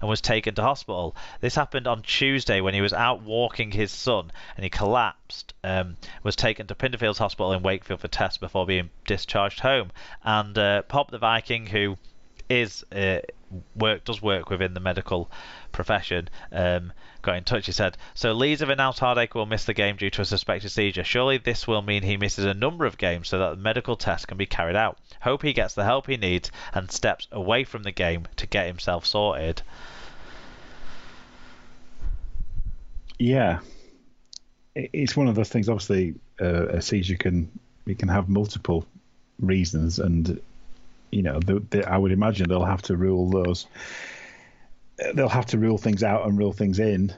and was taken to hospital. This happened on Tuesday when he was out walking his son and he collapsed. Was taken to Pinderfields Hospital in Wakefield for tests before being discharged home. And Pop the Viking, who does work within the medical profession, got in touch. He said, "So Leeds have announced Hardacre will miss the game due to a suspected seizure. Surely this will mean he misses a number of games so that the medical test can be carried out. Hope he gets the help he needs and steps away from the game to get himself sorted." Yeah, it's one of those things. Obviously, a seizure can have multiple reasons, and I would imagine they'll have to rule those. They'll have to rule things out and rule things in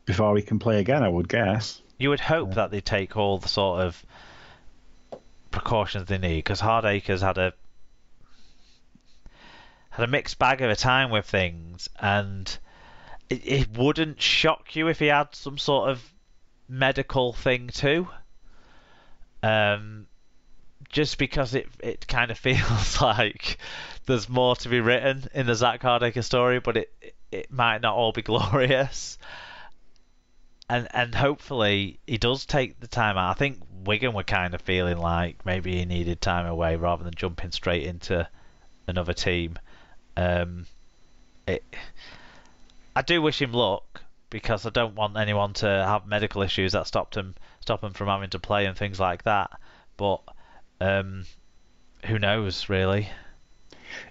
before he can play again, I would guess. You would hope that they take all the sort of precautions they need, because Hardacre's had a mixed bag of a time with things, and it wouldn't shock you if he had some sort of medical thing too. Just because it kind of feels like there's more to be written in the Zach Hardacre story, but it might not all be glorious. And hopefully he does take the time out. I think Wigan were kind of feeling like maybe he needed time away rather than jumping straight into another team. I do wish him luck, because I don't want anyone to have medical issues that stop them from having to play and things like that. But who knows, really?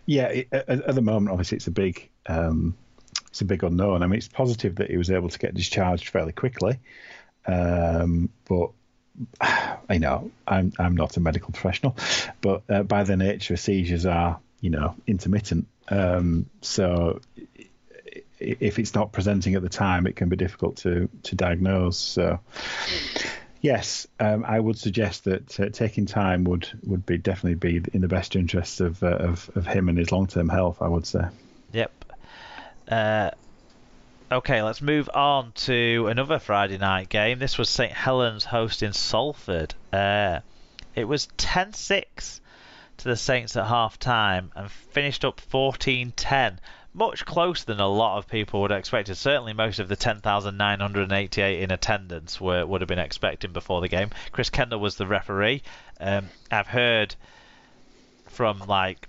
Yeah, at the moment, obviously, it's a big unknown. I mean, it's positive that he was able to get discharged fairly quickly, but I know I'm not a medical professional, but by their nature, seizures are intermittent. So if it's not presenting at the time, it can be difficult to diagnose. So yes, I would suggest that taking time would definitely be in the best interest of him and his long-term health, I would say. Yep. Okay, let's move on to another Friday night game. This was St Helens hosting Salford. It was 10-6 to the Saints at half-time and finished up 14-10. Much closer than a lot of people would have expected. Certainly most of the 10,988 in attendance would have been expecting before the game. Chris Kendall was the referee. I've heard from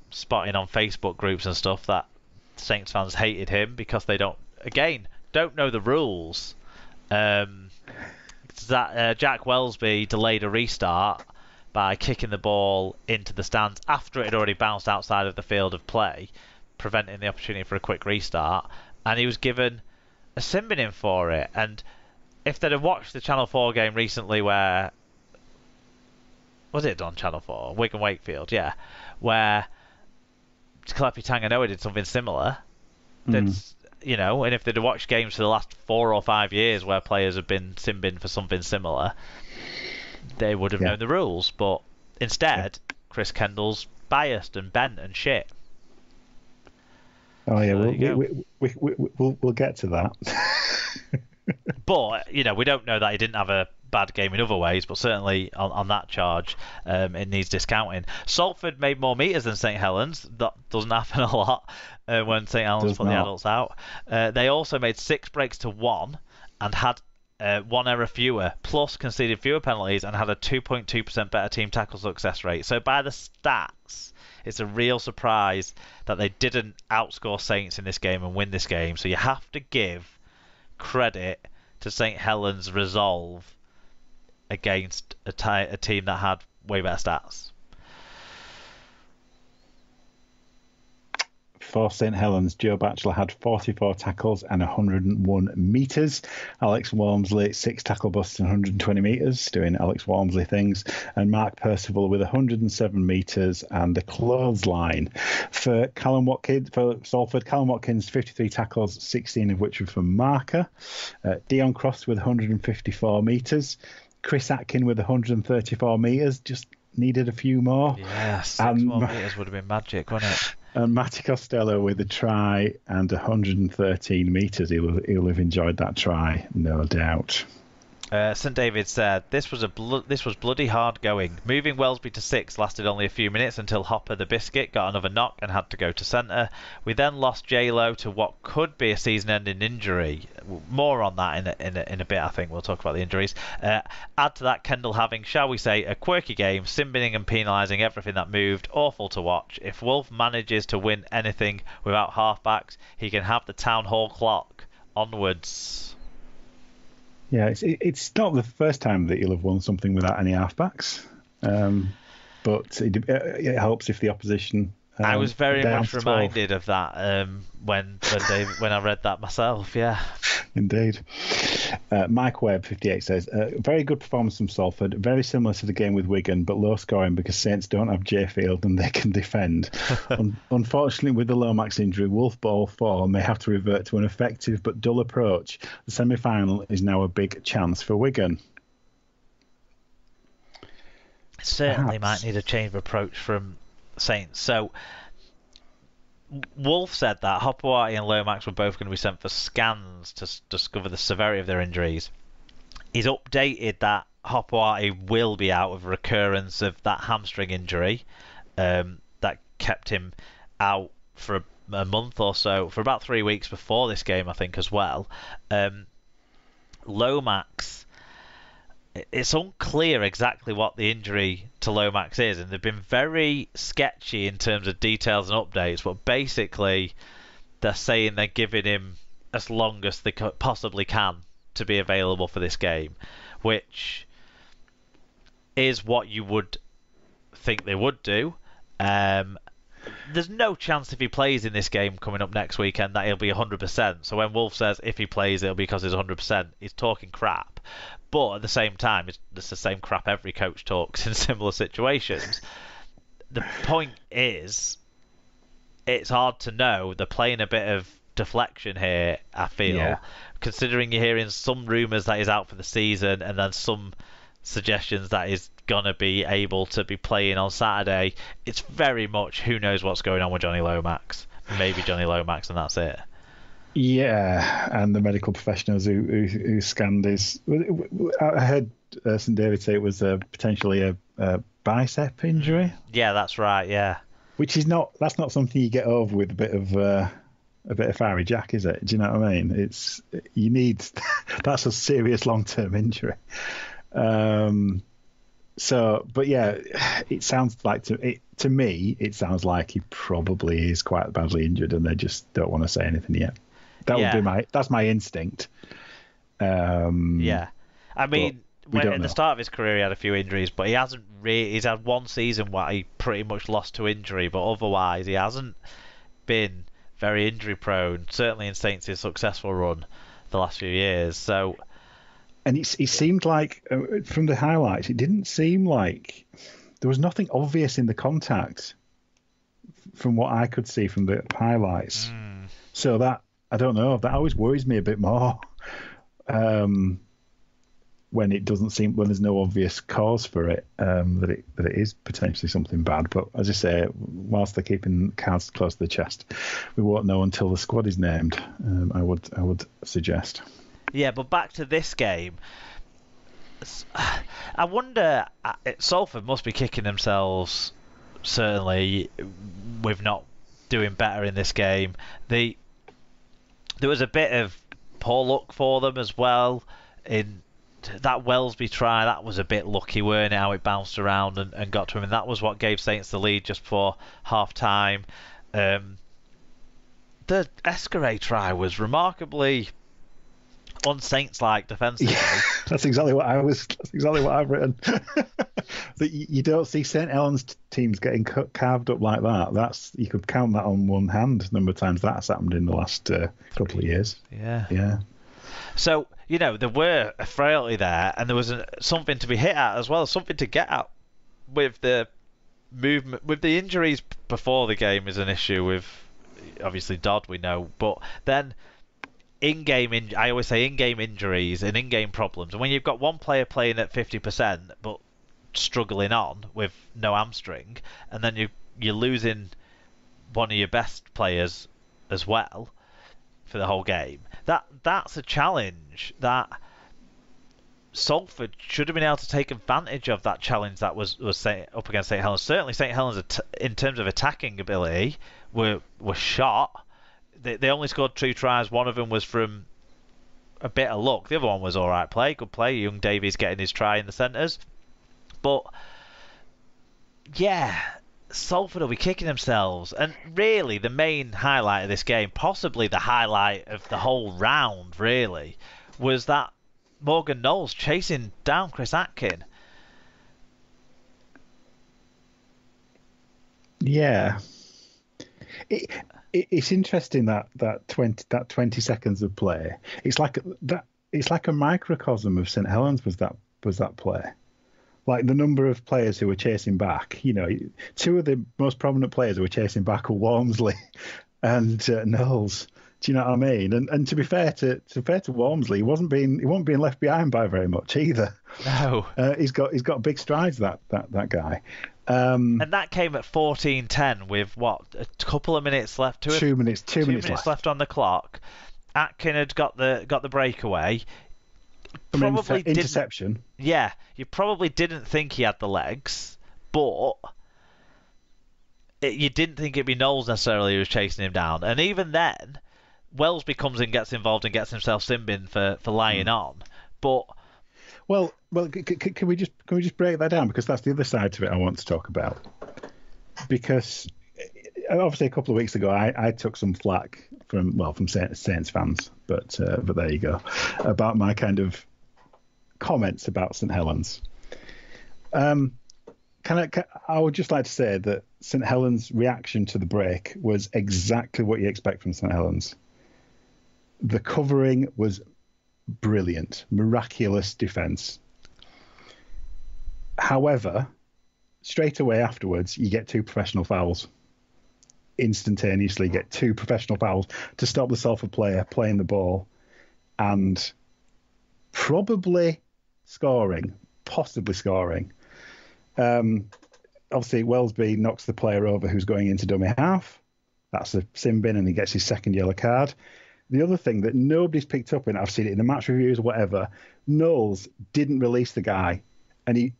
spotting on Facebook groups and stuff that Saints fans hated him because they don't know the rules. Jack Wellesby delayed a restart by kicking the ball into the stands after it had already bounced outside of the field of play, preventing the opportunity for a quick restart, and he was given a sin bin for it. And if they'd have watched the Channel 4 game recently, where was it on Channel 4? Wigan Wakefield, yeah, where Cleppy Tanganoa did something similar. And if they'd have watched games for the last 4 or 5 years where players have been sin bin for something similar, they would have known the rules. But instead, Chris Kendall's biased and bent and shit. Oh yeah, we'll get to that. But we don't know that he didn't have a bad game in other ways, but certainly on that charge, it needs discounting. Salford made more metres than St Helens. That doesn't happen a lot when St Helens put the adults out. They also made 6 breaks to 1 and had 1 error fewer, plus conceded fewer penalties and had a 2.2% better team tackle success rate. So by the stats, it's a real surprise that they didn't outscore Saints in this game and win this game. So you have to give credit to St Helens' resolve against a team that had way better stats. For St Helens, Joe Batchelor had 44 tackles and 101 metres. Alex Walmsley, 6 tackle busts and 120 metres, doing Alex Walmsley things. And Mark Percival with 107 metres and a clothesline. For Salford, Callum Watkins, 53 tackles, 16 of which were from marker. Dion Cross with 154 metres. Chris Atkin with 134 metres, just needed a few more. Yeah, 6 more metres would have been magic, wouldn't it? And Matty Costello with a try and 113 metres. He'll have enjoyed that try, no doubt. St David said this was bloody hard going. Moving Wellesby to 6 lasted only a few minutes until Hopper the Biscuit got another knock and had to go to centre. We then lost J-Lo to what could be a season-ending injury. More on that in a bit. I think we'll talk about the injuries. Add to that Kendall having, shall we say, a quirky game, simbinning and penalising everything that moved. Awful to watch. If Wolf manages to win anything without halfbacks, he can have the town hall clock. Onwards. Yeah, it's not the first time that you'll have won something without any halfbacks, but it helps if the opposition. I was very much 12. reminded of that when I read that myself. Yeah, indeed. Mike Webb 58 says very good performance from Salford, very similar to the game with Wigan, but low scoring because Saints don't have J-Field and they can defend. Unfortunately, with the Lomax injury, Wolf Ball 4 may have to revert to an effective but dull approach. The semi-final is now a big chance for Wigan. Certainly might need a change of approach from Saints. So Wolf said that Hopewati and Lomax were both going to be sent for scans to discover the severity of their injuries. He's updated that Hopewati will be out of recurrence of that hamstring injury that kept him out for a month or so, for about 3 weeks before this game, I think, as well. Lomax, it's unclear exactly what the injury to Lomax is, and they've been very sketchy in terms of details and updates, but basically they're saying they're giving him as long as they possibly can to be available for this game, which is what you would think they would do. There's no chance if he plays in this game coming up next weekend that he'll be 100%. So when Wolf says if he plays it'll be because he's 100%, he's talking crap. But at the same time, it's the same crap every coach talks in similar situations. The point is, it's hard to know. They're playing a bit of deflection here, I feel, considering you're hearing some rumours that he's out for the season and then some suggestions that he's going to be able to be playing on Saturday. It's very much who knows what's going on with Johnny Lomax. Maybe Johnny Lomax and that's it. Yeah, and the medical professionals who scanned his... I heard St David say it was potentially a bicep injury. Yeah, that's right, yeah. Which is not... That's not something you get over with a bit of fiery jack, is it? Do you know what I mean? You need... That's a serious long-term injury. But yeah, it sounds like to me, it sounds like he probably is quite badly injured, and they just don't want to say anything yet. That would be that's my instinct. I mean, at the start of his career, he had a few injuries, but he hasn't really. He's had one season where he pretty much lost to injury, but otherwise, he hasn't been very injury prone. Certainly in Saints' successful run the last few years. So. And it seemed like, from the highlights, it didn't seem like there was nothing obvious in the contact from what I could see from the highlights. So that, I don't know, that always worries me a bit more when there's no obvious cause for it, that it is potentially something bad. But as I say, whilst they're keeping cards close to the chest, we won't know until the squad is named, I would suggest. Yeah, but back to this game. I wonder, Salford must be kicking themselves, certainly, with not doing better in this game. There was a bit of poor luck for them as well. In that Wellesby try, that was a bit lucky, weren't it, how it bounced around and got to him, and that was what gave Saints the lead just before half-time. The Escaré try was remarkably... un-Saints-like defensively. Yeah, that's exactly what I've written. That you don't see St Helens teams getting carved up like that. You could count that on one hand. The number of times that's happened in the last couple of years. Yeah. So there were a frailty there, and there was something to be hit at as well, something to get at with the movement, with the injuries before the game is an issue with obviously Dodd, we know, but then. I always say in-game injuries and in-game problems. And when you've got one player playing at 50% but struggling on with no hamstring, and then you're losing one of your best players as well for the whole game, that's a challenge that Salford should have been able to take advantage of that challenge that was up against St Helens. Certainly, St Helens, in terms of attacking ability, were shot. They only scored 2 tries. One of them was from a bit of luck. The other one was all right play, good play. Young Davies getting his try in the centres. But yeah, Salford will be kicking themselves. And really, the main highlight of this game, possibly the highlight of the whole round, really, was that Morgan Knowles chasing down Chris Atkin. Yeah. It's interesting that 20 seconds of play. It's like a microcosm of St Helens was that play. Like the number of players who were chasing back. You know, 2 of the most prominent players who were chasing back were Walmsley and Knowles. Do you know what I mean? And to be fair to Walmsley, he wasn't being left behind by very much either. No, he's got big strides, that guy. And that came at 14:10 with what, a couple of minutes left. 2 minutes. 2 minutes left on the clock. Atkin had got the breakaway. Probably interception. Yeah, you probably didn't think he had the legs, but you didn't think it'd be Knowles necessarily who was chasing him down. And even then, Wellesby comes in, gets involved, and gets himself sin-binned for lying on. But well, can we just break that down, because that's the other side to it I want to talk about. Because obviously a couple of weeks ago I took some flack from Saints fans, but there you go, about my kind of comments about St Helens. I would just like to say that St Helens' reaction to the break was exactly what you expect from St Helens. The covering was brilliant, miraculous defence. However, straight away afterwards, you get 2 professional fouls. Instantaneously get 2 professional fouls to stop the Salford player playing the ball and possibly scoring. Obviously, Wellesby knocks the player over who's going into dummy half. That's a sin bin, and he gets his second yellow card. The other thing that nobody's picked up, and I've seen it in the match reviews or whatever, Knowles didn't release the guy. And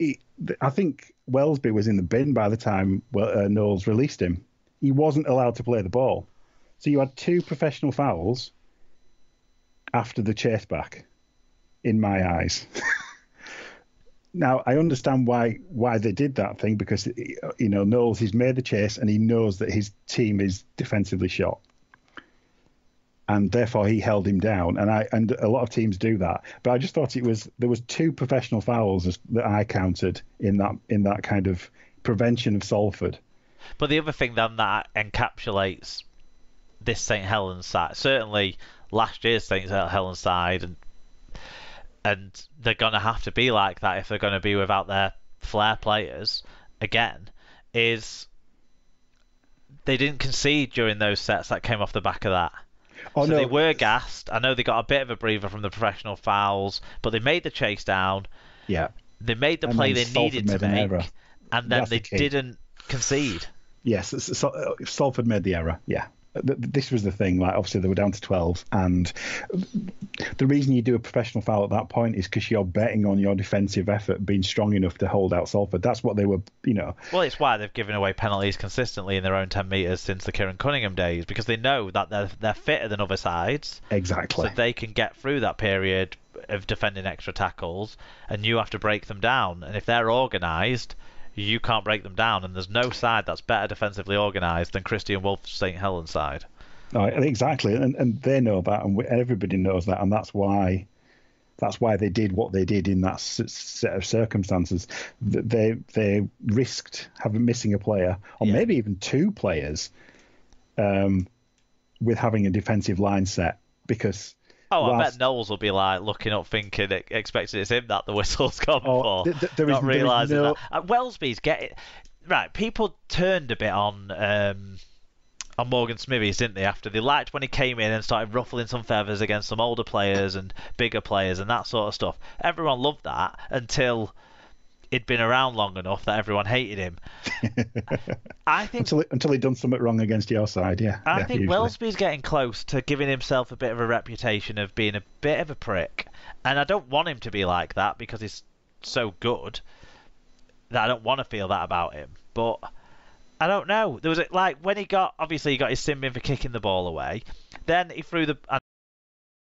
I think Wellesby was in the bin by the time Knowles released him. He wasn't allowed to play the ball. So you had 2 professional fouls after the chase back, in my eyes. Now, I understand why they did that thing, because, Knowles, he's made the chase and he knows that his team is defensively shot. And therefore he held him down, and a lot of teams do that. But I just thought there was 2 professional fouls that I counted in that kind of prevention of Salford. But the other thing then that encapsulates this St Helens side, certainly last year's St Helens side, and they're going to have to be like that if they're going to be without their flair players again, is they didn't concede during those sets that came off the back of that. So they were gassed. I know they got a bit of a breather from the professional fouls, but they made the chase down. Yeah. They made the play they needed to make, and then they didn't concede. Yes, Salford made the error. Yeah. This was the thing. Like, obviously they were down to 12, and the reason you do a professional foul at that point is because you're betting on your defensive effort being strong enough to hold out Salford. That's what they were, Well, it's why they've given away penalties consistently in their own 10 metres since the Kieran Cunningham days, because they know that they're fitter than other sides. Exactly. So they can get through that period of defending extra tackles, and you have to break them down. And if they're organised, you can't break them down, and there's no side that's better defensively organised than Christian Wolf's St Helens side. Oh, exactly, and they know that, and everybody knows that, and that's why they did what they did in that set of circumstances. They risked missing a player, or maybe even 2 players, with having a defensive line set, because. I bet Knowles will be like looking up, thinking, expecting it's him that the whistle's gone for. Not realising that. Wellesby's getting right. People turned a bit on Morgan Smithies, didn't they? After they liked when he came in and started ruffling some feathers against some older players and bigger players and that sort of stuff. Everyone loved that until he'd been around long enough that everyone hated him. I think until he'd done something wrong against your side, yeah. I yeah, think usually. Wellesby's getting close to giving himself a bit of a reputation of being a bit of a prick, and I don't want him to be like that because he's so good that I don't want to feel that about him. But I don't know. There was like when he got his sin bin for kicking the ball away, then he threw the